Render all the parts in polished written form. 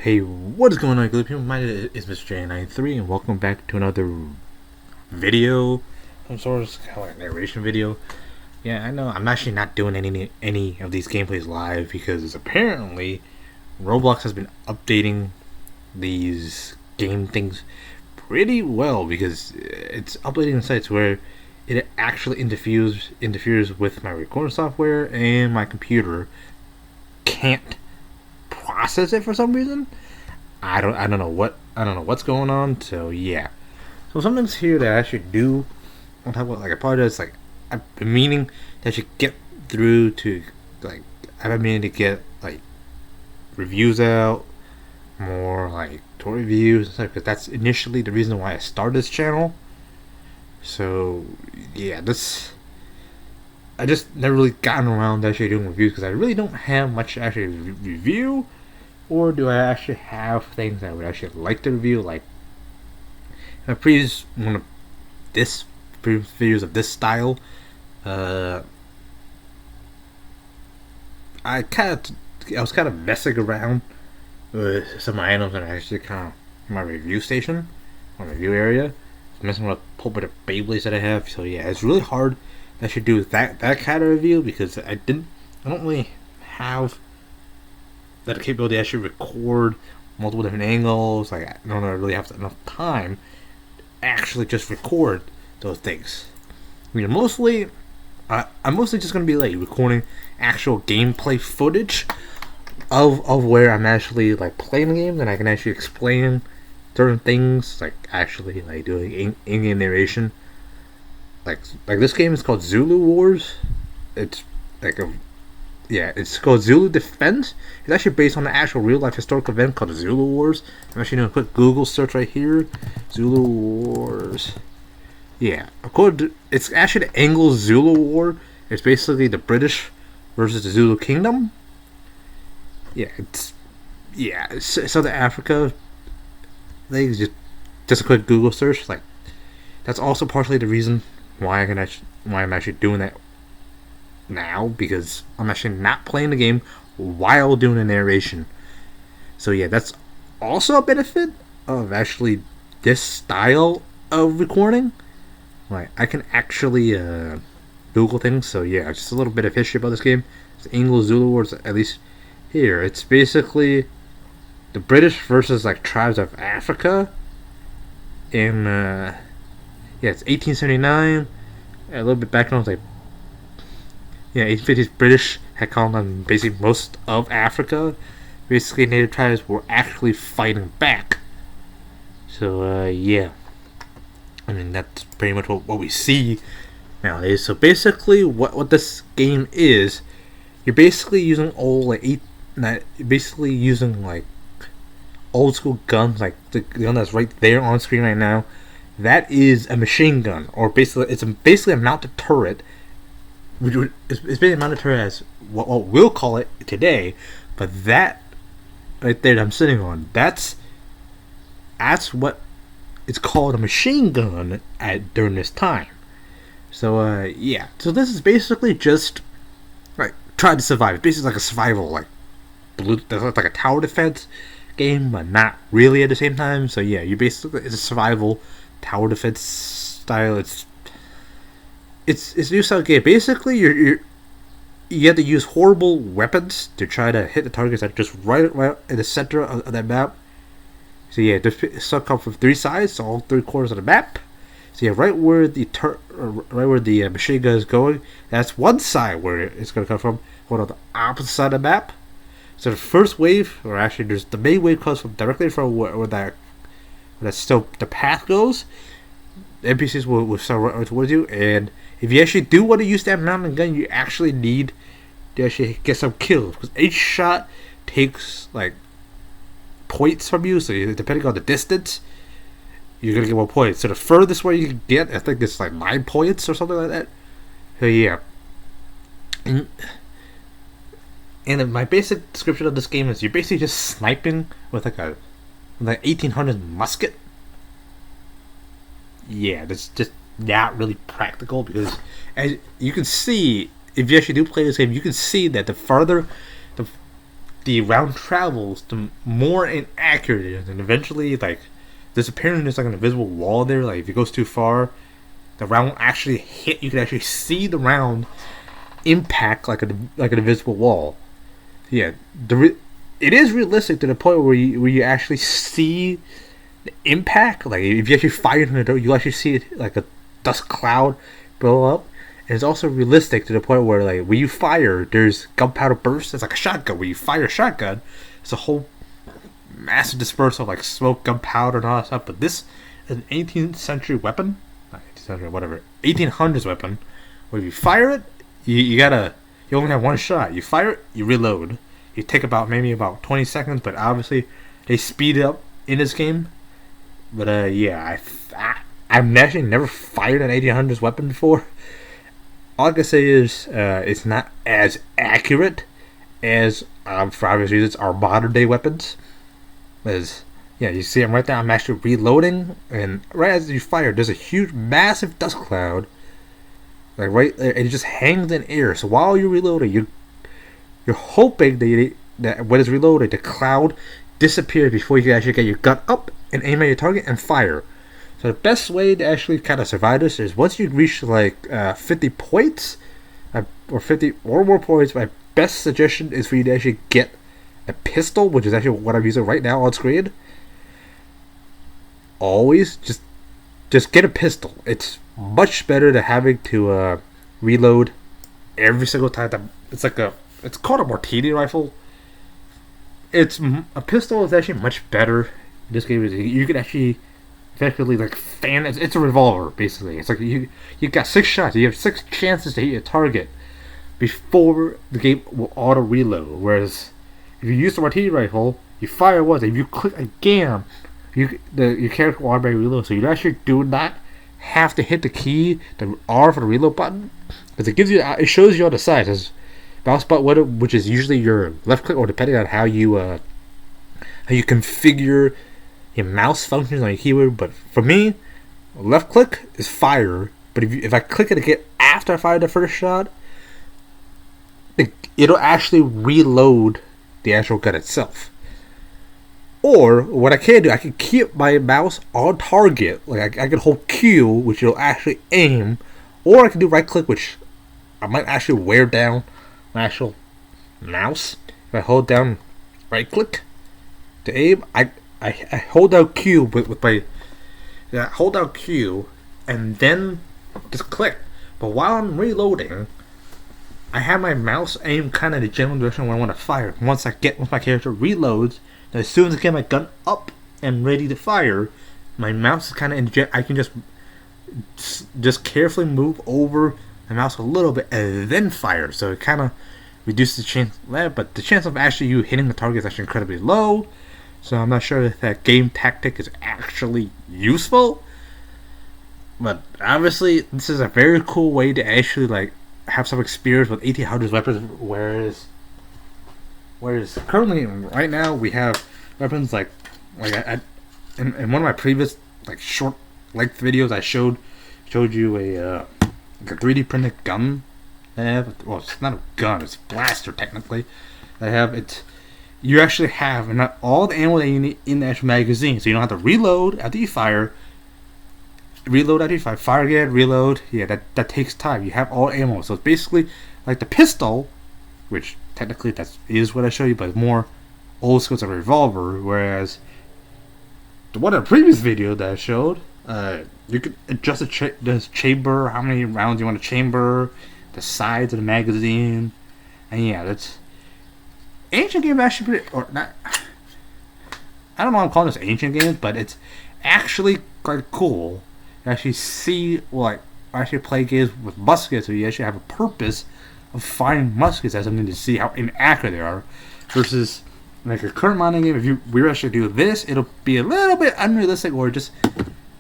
Hey, what is going on, good people? My name is Mr. J93, and welcome back to another video. Some sort of kind of like narration video. Yeah, I know I'm actually not doing any of these gameplays live because apparently Roblox has been updating these game things pretty well, because it's updating the sites where it actually interferes with my recording software, and my computer can't process it for some reason. I don't know what's going on. So yeah. So something's here that I should do on top of, like, I apologize, like, I've been meaning that I should get through to, like, I've been meaning to get like reviews out, more like tour reviews and stuff, because that's initially the reason why I started this channel. So yeah, I just never really gotten around to actually doing reviews because I really don't have much to actually review. Or do I actually have things I would actually like to review? Like, in a previous videos of this style, I was kind of messing around with some of my items, and actually kind of my review station, my review area, messing with a whole bit of Beyblades that I have. So yeah, it's really hard to actually do that kind of review, because I don't really have that capability to actually record multiple different angles. Like, I don't really have enough time to actually just record those things. I mean, I'm mostly just gonna be like recording actual gameplay footage of where I'm actually like playing the game, and I can actually explain certain things, like actually like doing in-game narration. Like this game is called Zulu Wars. It's like it's called Zulu Defense. It's actually based on an actual real-life historical event called the Zulu Wars. I'm actually doing a quick Google search right here. Zulu Wars. Yeah, it's actually the Anglo-Zulu War. It's basically the British versus the Zulu Kingdom. It's Southern Africa. Like, just a quick Google search. Like, that's also partially the reason why I'm actually doing that now, because I'm actually not playing the game while doing the narration. So yeah, that's also a benefit of actually this style of recording. Like, I can actually Google things. So yeah, just a little bit of history about this game. It's Anglo-Zulu Wars, at least here. It's basically the British versus like tribes of Africa. In it's 1879. A little bit background, like, 1850s British had colonized on basically most of Africa. Basically, native tribes were actually fighting back. So, I mean, that's pretty much what we see nowadays. So, basically, what this game is, you're basically using old school guns, like the gun that's right there on screen right now. That is a machine gun, or it's basically a mounted turret. It's been mounted turret as what we'll call it today, but that right there that I'm sitting on, that's what it's called, a machine gun during this time. So so this is basically just like try to survive. It's basically like a survival, like a tower defense game, but not really at the same time. So yeah, it's a survival tower defense style. It's new style game. Basically, you have to use horrible weapons to try to hit the targets that are just right in the center of that map. So yeah, the stuff comes from three sides, so all three corners of the map. So yeah, right where the machine gun is going, that's one side where it's going to come from. Hold on, the opposite side of the map. So the first wave, or actually, there's the main wave comes from directly from where the path goes. The NPCs will start right towards you, and if you actually do want to use that mountain gun, you actually need to actually get some kills, because each shot takes like points from you. So depending on the distance, you're gonna get 1 point. So the furthest way you can get, I think it's like 9 points or something like that. So yeah. And my basic description of this game is you're basically just sniping with like 1800s musket. Yeah, that's just not really practical, because as you can see, if you actually do play this game, you can see that the farther the round travels, the more inaccurate it is, and eventually, like, there's apparently there's like an invisible wall there. Like, if it goes too far, the round won't actually hit. You can actually see the round impact like an invisible wall. Yeah, it is realistic to the point where you actually see the impact. Like, if you actually fire from the door, you actually see it like a dust cloud blow up. And it's also realistic to the point where, like, when you fire, there's gunpowder bursts. It's like a shotgun. When you fire a shotgun, it's a whole massive dispersal of like smoke, gunpowder, and all that stuff. But this is an 18th century weapon, not 18th century, whatever, 1800s weapon. Where if you fire it, you only have one shot. You fire it, you reload. You take maybe about 20 seconds, but obviously they speed it up in this game. But yeah, I've actually never fired an 1800s weapon before. All I can say is it's not as accurate as, for obvious reasons, our modern day weapons. As, yeah, you see I'm right now, I'm actually reloading, and right as you fire, there's a huge, massive dust cloud, like right there, and it just hangs in air. So while you're reloading, you're hoping that when it's reloaded, the cloud disappears before you can actually get your gun up and aim at your target and fire. So the best way to actually kind of survive this is once you reach like 50 points, or 50 or more points, my best suggestion is for you to actually get a pistol, which is actually what I'm using right now on screen. Always just get a pistol. It's much better than having to reload every single time. It's called a martini rifle. A pistol is actually much better in this game. You can actually effectively like fan. It's a revolver basically. It's like you got 6 shots. You have 6 chances to hit your target before the game will auto reload. Whereas if you use the martini rifle, you fire once. If you click again, your character will automatically reload. So you actually do not have to hit the key, the R for the reload button, because it shows you on the side. As mouse button, which is usually your left click, or depending on how you configure your mouse functions on your keyboard. But for me, left click is fire. But if I click it again after I fire the first shot, it'll actually reload the actual gun itself. Or what I can do, I can keep my mouse on target. Like I can hold Q, which will actually aim, or I can do right click, which I might actually wear down my actual mouse. If I hold down right click to aim, I hold down Q with my hold down Q and then just click. But while I'm reloading, I have my mouse aim kind of the general direction where I want to fire. Once my character reloads, and as soon as I get my gun up and ready to fire, my mouse is kind of I can just carefully move over the mouse a little bit and then fire. So it kind of reduces the chance, but the chance of actually you hitting the target is actually incredibly low. So I'm not sure if that game tactic is actually useful. But obviously, this is a very cool way to actually like have some experience with 1800s weapons. Whereas currently, right now, we have weapons like in one of my previous like short length videos, I showed you a 3D printed gun. Well, it's not a gun; it's a blaster technically. You actually have not all the ammo that you need in the actual magazine, so you don't have to reload after you fire. Reload after you fire again, reload. Yeah, that takes time. You have all ammo, so it's basically like the pistol, which technically that is what I showed you, but it's more old school as a revolver. Whereas the one in the previous video that I showed, you could adjust the chamber, how many rounds you want to chamber, the size of the magazine, and yeah, that's ancient game actually, or not. I don't know why I'm calling this ancient games, but it's actually quite cool. You actually see, actually play games with muskets, so you actually have a purpose of firing muskets as something to see how inaccurate they are, versus like a current modding game. If we were actually do this, it'll be a little bit unrealistic, or just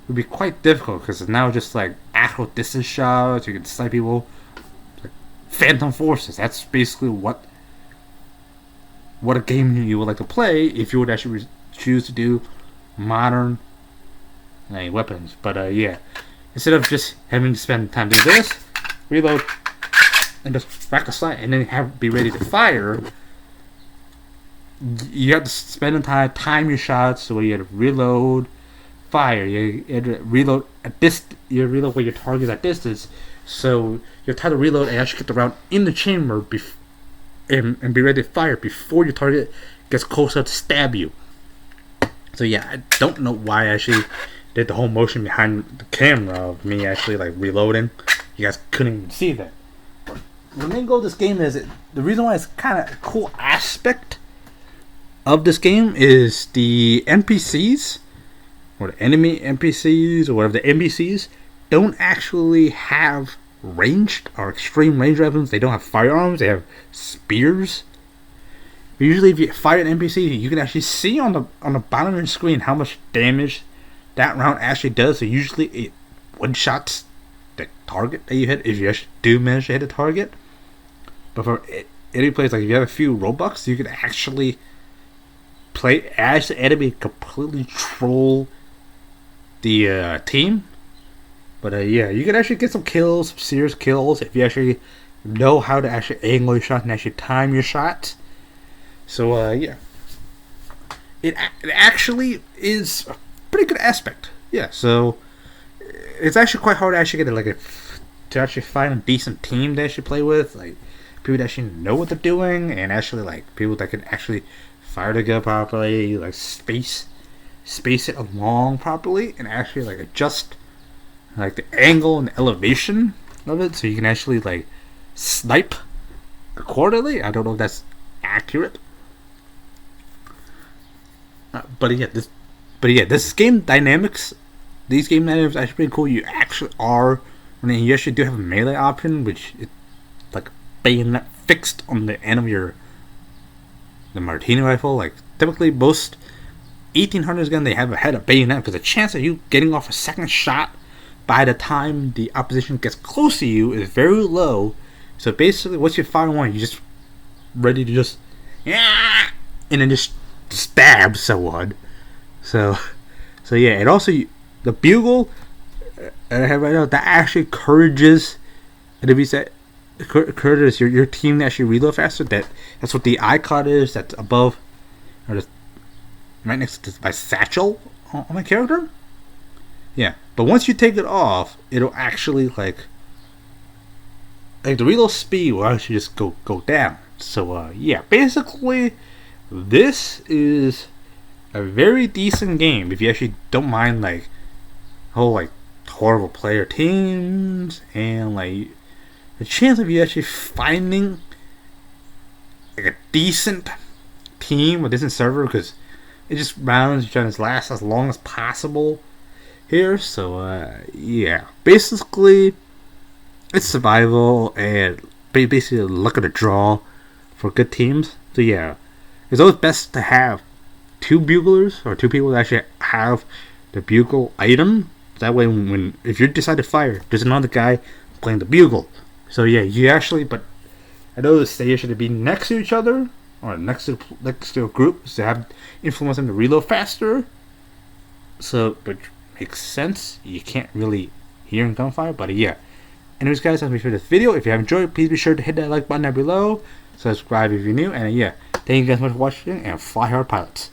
would be quite difficult because it's now just like actual distance shots. You can snipe people, like Phantom Forces. That's basically what a game you would like to play if you would actually choose to do modern weapons. But yeah, instead of just having to spend time doing this, reload and just rack the slide and then be ready to fire, you have to spend the time your shots. So you have to reload, fire. You have to reload at you reload where your target is at distance. So you have time to reload and actually get the round in the chamber and be ready to fire before your target gets close enough to stab you. So yeah, I don't know why I actually did the whole motion behind the camera of me actually like reloading. You guys couldn't even see that. The main goal of this game is the reason why it's kind of a cool aspect of this game is the NPCs or the enemy NPCs or whatever the NPCs don't actually have ranged or extreme range weapons. They don't have firearms. They have spears. Usually, if you fire an NPC, you can actually see on the bottom of your screen how much damage that round actually does. So usually, it one shots the target that you hit if you actually do manage to hit a target. But for any place, like if you have a few Robux, you can actually play as the enemy, completely troll the team. But yeah, you can actually get some kills, some serious kills, if you actually know how to actually angle your shot and actually time your shots. So yeah, it actually is a pretty good aspect. Yeah, so it's actually quite hard to actually get to actually find a decent team to actually play with, like people that actually know what they're doing, and actually like people that can actually fire the gun properly, like space it along properly, and actually like adjust like the angle and the elevation of it, so you can actually like snipe accordingly. I don't know if that's accurate. But yeah, this game dynamics, these game dynamics are actually pretty cool. You actually are, you actually do have a melee option, which is like bayonet fixed on the end of the Martini rifle. Like typically most 1800s gun, they have a head of bayonet because the chance of you getting off a second shot by the time the opposition gets close to you is very low. So basically, once you fire one, you're just ready to just and then just stab someone. So yeah, and also the bugle that I have right now, that actually encourages your team to actually reload faster. That's what the icon is. That's above or just right next to my satchel on my character. Yeah, but once you take it off, it'll actually like the reload speed will actually just go down. So yeah, basically this is a very decent game if you actually don't mind like whole like horrible player teams and like the chance of you actually finding like a decent team, a decent server, because it just rounds you trying to last as long as possible here. So yeah, basically it's survival and basically luck of the draw for good teams. So yeah, it's always best to have two buglers or two people that actually have the bugle item. That way, if you decide to fire, there's another guy playing the bugle. So yeah, you actually. But I noticed they should be next to each other or next to a group to have influence them to reload faster. So, which makes sense. You can't really hear in gunfire, but yeah. Anyways, guys, that's me for this video. If you have enjoyed, please be sure to hit that like button down below. Subscribe if you're new, and yeah, thank you guys so much for watching, and fly hard, pilots.